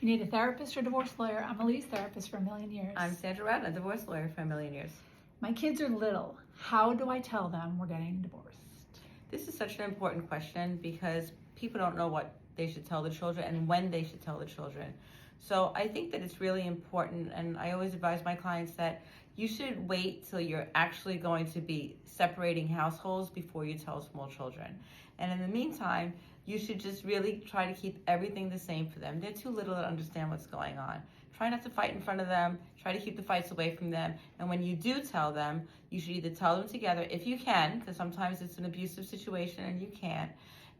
You need a therapist or divorce lawyer. I'm Elise, therapist for a million years. I'm Sandra Rowden, a divorce lawyer for a million years. My kids are little. How do I tell them we're getting divorced? This is such an important question because people don't know what they should tell the children and when they should tell the children. So I think that it's really important, and I always advise my clients that you should wait till you're actually going to be separating households before you tell small children. And in the meantime, you should just really try to keep everything the same for them. They're too little to understand what's going on. Try not to fight in front of them. Try to keep the fights away from them. And when you do tell them, you should either tell them together if you can, because sometimes it's an abusive situation and you can't.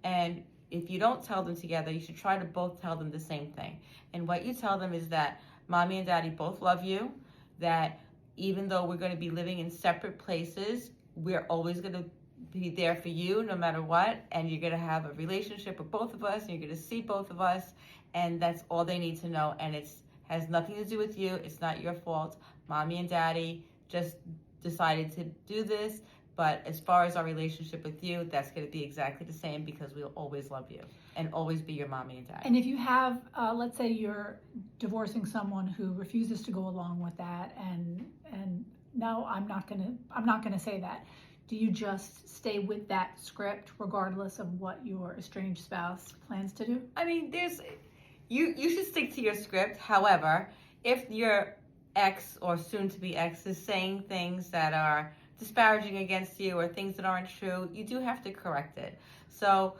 And if you don't tell them together, you should try to both tell them the same thing. And what you tell them is that mommy and daddy both love you, that even though we're going to be living in separate places, we're always going to be there for you no matter what, and you're going to have a relationship with both of us, and you're going to see both of us, and that's all they need to know. And it has nothing to do with you. It's not your fault. Mommy and daddy just decided to do this, but as far as our relationship with you, that's going to be exactly the same because we'll always love you and always be your mommy and daddy. And if you have, let's say you're divorcing someone who refuses to go along with that, and no, I'm not gonna say that. Do you just stay with that script regardless of what your estranged spouse plans to do? I mean, you should stick to your script. However, if your ex or soon-to-be ex is saying things that are disparaging against you or things that aren't true, you do have to correct it. So,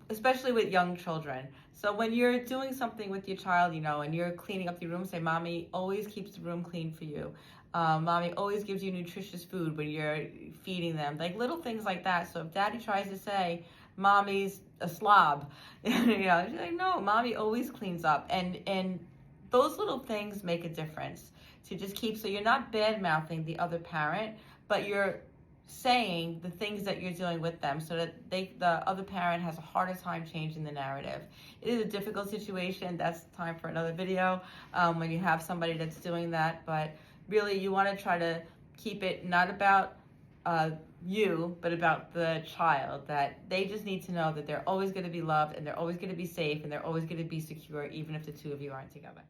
especially with young children. So when you're doing something with your child, and you're cleaning up your room, say, mommy always keeps the room clean for you. Mommy always gives you nutritious food when you're feeding them. Like little things like that. So if daddy tries to say, mommy's a slob, she's like, no, mommy always cleans up. And those little things make a difference to just keep, so you're not bad-mouthing the other parent, but you're saying the things that you're doing with them so that the other parent has a harder time changing the narrative. It is a difficult situation. That's time for another video when you have somebody that's doing that. But really, you want to try to keep it not about you, but about the child, that they just need to know that they're always going to be loved and they're always going to be safe and they're always going to be secure, even if the two of you aren't together.